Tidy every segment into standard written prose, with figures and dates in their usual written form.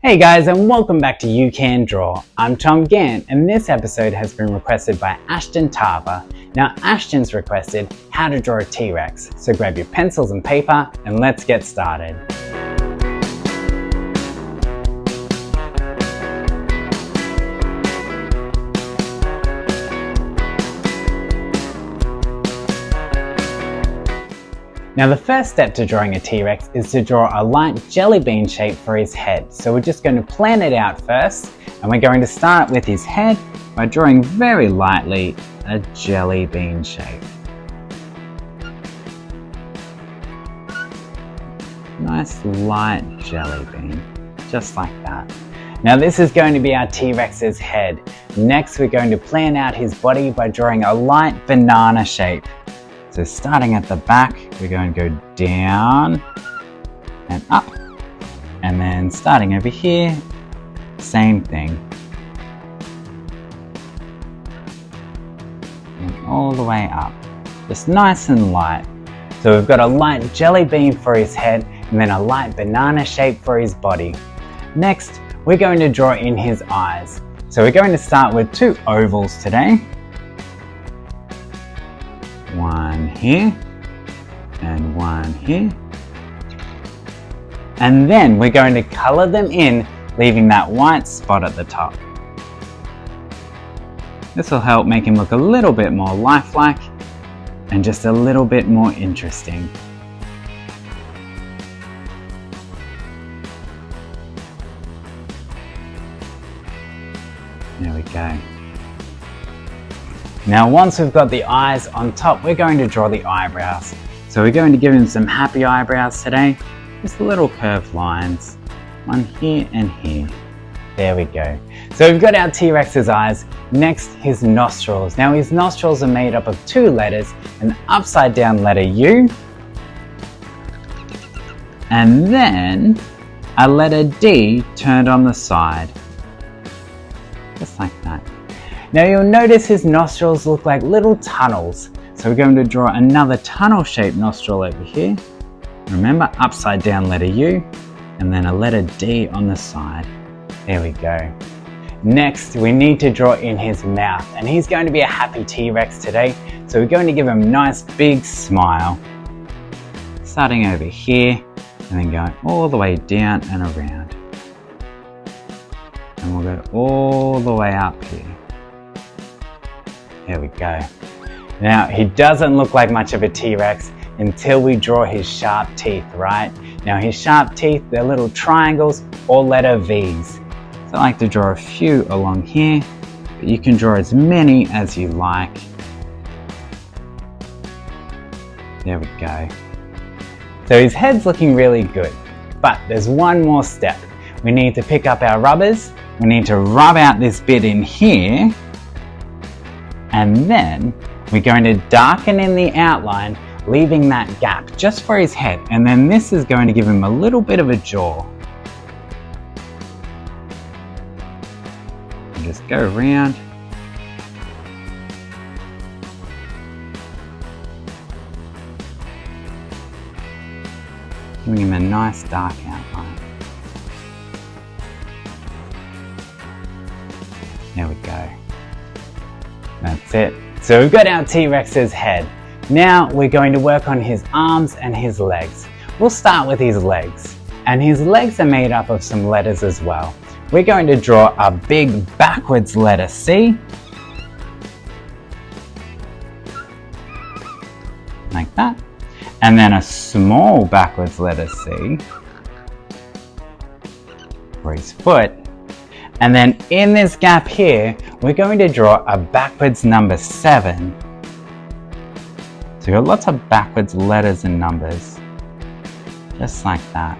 Hey guys, and welcome back to You Can Draw. I'm Tom Gant, and this episode has been requested by Ashton Tarver. Now Ashton's requested how to draw a T-Rex, so grab your pencils and paper and let's get started. Now the first step to drawing a T-Rex is to draw a light jelly bean shape for his head. So we're just going to plan it out first, and we're going to start with his head by drawing very lightly a jelly bean shape. Nice light jelly bean, just like that. Now this is going to be our T-Rex's head. Next we're going to plan out his body by drawing a light banana shape. So starting at the back, we're going to go down and up, and then starting over here, same thing. And all the way up, just nice and light. So we've got a light jelly bean for his head, and then a light banana shape for his body. Next, we're going to draw in his eyes. So we're going to start with two ovals today. One here and one here, and then we're going to color them in, leaving that white spot at the top. This will help make him look a little bit more lifelike and just a little bit more interesting. There we go. Now once we've got the eyes on top, we're going to draw the eyebrows. So we're going to give him some happy eyebrows today. Just little curved lines. One here and here. There we go. So we've got our T-Rex's eyes. Next, his nostrils. Now his nostrils are made up of two letters, an upside down letter U, and then a letter D turned on the side. Just like that. Now you'll notice his nostrils look like little tunnels. So we're going to draw another tunnel shaped nostril over here. Remember, upside down letter U, and then a letter D on the side. There we go. Next, we need to draw in his mouth, and he's going to be a happy T-Rex today. So we're going to give him a nice big smile. Starting over here, and then going all the way down and around. And we'll go all the way up here. There we go. Now, he doesn't look like much of a T-Rex until we draw his sharp teeth, right? Now, his sharp teeth, they're little triangles or letter V's. So I like to draw a few along here, but you can draw as many as you like. There we go. So his head's looking really good, but there's one more step. We need to pick up our rubbers. We need to rub out this bit in here. And then we're going to darken in the outline, leaving that gap just for his head. And then this is going to give him a little bit of a jaw. And just go around. Giving him a nice dark outline. There we go. That's it. So we've got our T-Rex's head. Now we're going to work on his arms and his legs. We'll start with his legs. And his legs are made up of some letters as well. We're going to draw a big backwards letter C. Like that. And then a small backwards letter C for his foot. And then in this gap here, we're going to draw a backwards number 7. So we've got lots of backwards letters and numbers, just like that.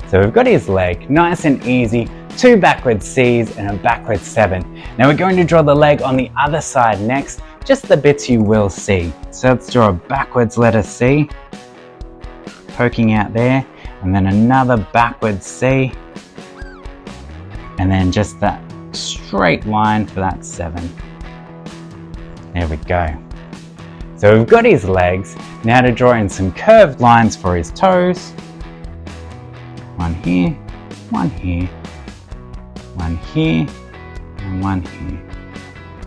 So we've got his leg, nice and easy, 2 backwards C's and a backwards 7. Now we're going to draw the leg on the other side next, just the bits you will see. So let's draw a backwards letter C, poking out there, and then another backwards C, and then just that straight line for that 7. There we go. So we've got his legs. Now to draw in some curved lines for his toes. One here one here, and one here.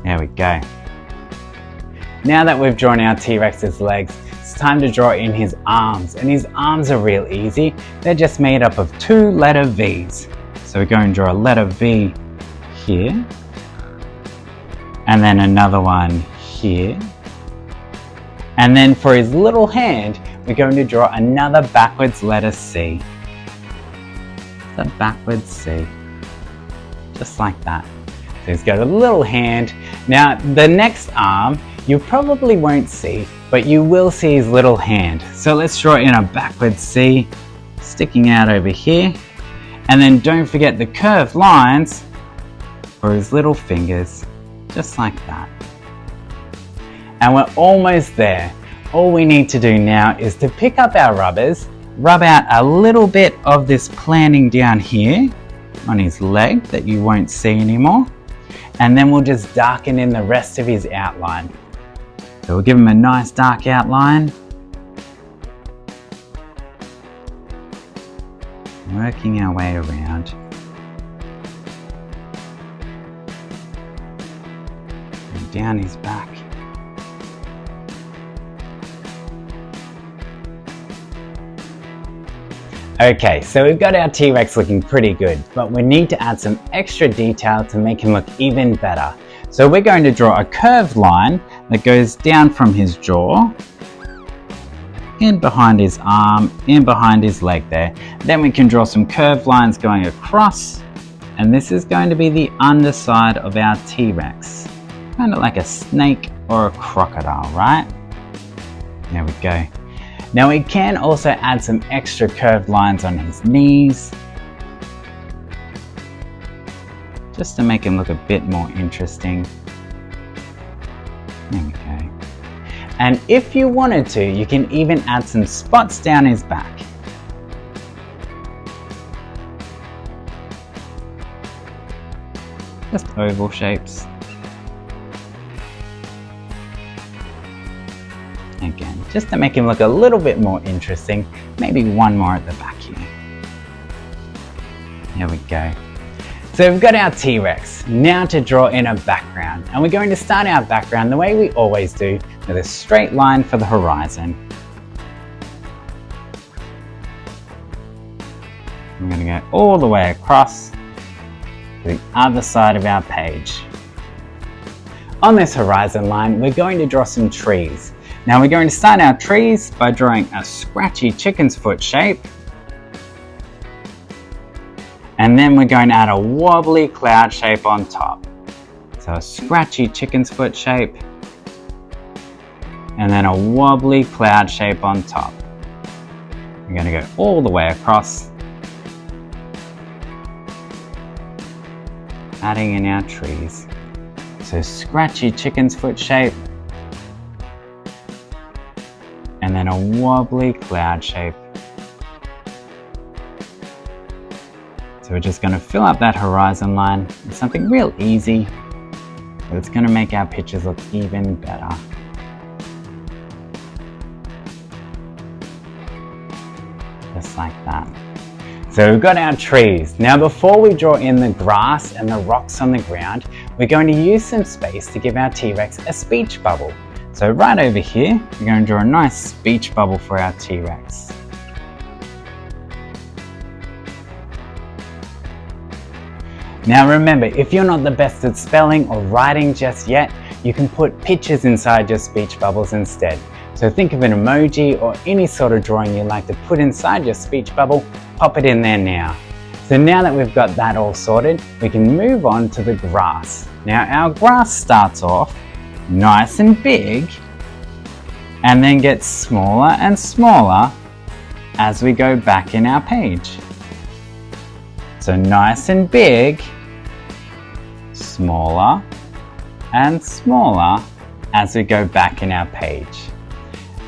There we go. Now that we've drawn our T-Rex's legs, it's time to draw in his arms, and his arms are real easy. They're just made up of 2 letter V's. So we're going to draw a letter V here, and then another one here. And then for his little hand, we're going to draw another backwards letter C. The backwards C, just like that. So he's got a little hand. Now the next arm, you probably won't see, but you will see his little hand. So let's draw in a backwards C, sticking out over here. And then don't forget the curved lines for his little fingers, just like that. And we're almost there. All we need to do now is to pick up our rubbers, rub out a little bit of this planning down here on his leg that you won't see anymore. And then we'll just darken in the rest of his outline. So we'll give him a nice dark outline. Working our way around. And down his back. Okay, so we've got our T-Rex looking pretty good, but we need to add some extra detail to make him look even better. So we're going to draw a curved line that goes down from his jaw, in behind his arm, in behind his leg there. Then we can draw some curved lines going across, and this is going to be the underside of our T-Rex. Kind of like a snake or a crocodile, right? There we go. Now we can also add some extra curved lines on his knees, just to make him look a bit more interesting. There we go. And if you wanted to, you can even add some spots down his back. Just oval shapes. Again, just to make him look a little bit more interesting, maybe one more at the back here. There we go. So we've got our T-Rex. Now to draw in a background. And we're going to start our background the way we always do, with a straight line for the horizon. I'm going to go all the way across to the other side of our page. On this horizon line, we're going to draw some trees. Now we're going to start our trees by drawing a scratchy chicken's foot shape. And then we're going to add a wobbly cloud shape on top. So a scratchy chicken's foot shape. And then a wobbly cloud shape on top. We're going to go all the way across. Adding in our trees. So scratchy chicken's foot shape. And then a wobbly cloud shape. So we're just going to fill up that horizon line with something real easy, but it's going to make our pictures look even better. Just like that. So we've got our trees. Now before we draw in the grass and the rocks on the ground, we're going to use some space to give our T-Rex a speech bubble. So right over here, we're going to draw a nice speech bubble for our T-Rex. Now remember, if you're not the best at spelling or writing just yet, you can put pictures inside your speech bubbles instead. So think of an emoji or any sort of drawing you like to put inside your speech bubble, pop it in there now. So now that we've got that all sorted, we can move on to the grass. Now our grass starts off nice and big, and then gets smaller and smaller as we go back in our page. So nice and big, smaller and smaller as we go back in our page.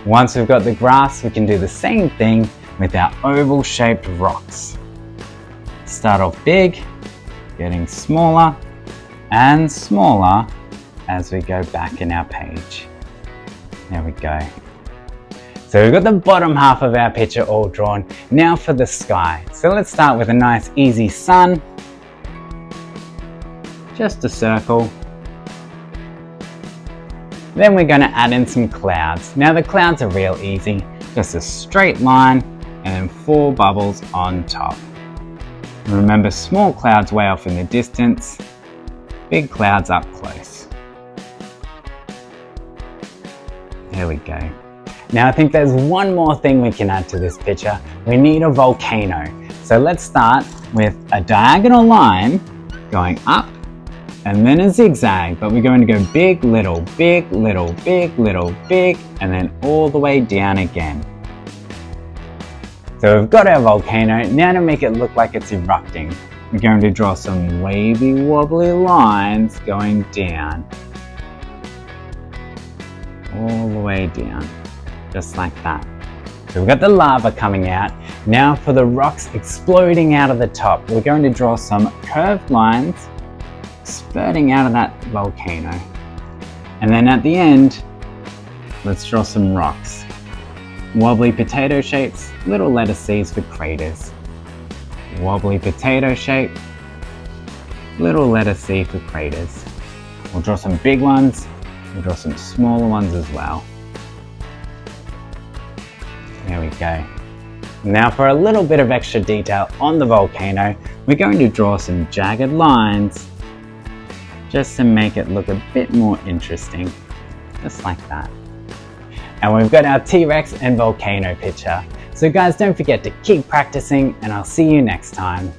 Once we've got the grass, we can do the same thing with our oval shaped rocks. Start off big, getting smaller and smaller as we go back in our page. There we go. So we've got the bottom half of our picture all drawn. Now for the sky. So let's start with a nice easy sun. Just a circle. Then we're going to add in some clouds. Now the clouds are real easy. Just a straight line and then 4 bubbles on top. Remember, small clouds way off in the distance, big clouds up close. There we go. Now I think there's one more thing we can add to this picture. We need a volcano. So let's start with a diagonal line going up and then a zigzag, but we're going to go big, little, big, little, big, little, big, and then all the way down again. So we've got our volcano. Now to make it look like it's erupting, we're going to draw some wavy, wobbly lines going down. All the way down, just like that. So we've got the lava coming out. Now for the rocks exploding out of the top, we're going to draw some curved lines spurting out of that volcano. And then at the end, let's draw some rocks. Wobbly potato shapes, little letter C's for craters. Wobbly potato shape, little letter C for craters. We'll draw some big ones, we'll draw some smaller ones as well. There we go. Now for a little bit of extra detail on the volcano, we're going to draw some jagged lines just to make it look a bit more interesting, just like that. And we've got our T-Rex and volcano picture. So guys, don't forget to keep practicing and I'll see you next time.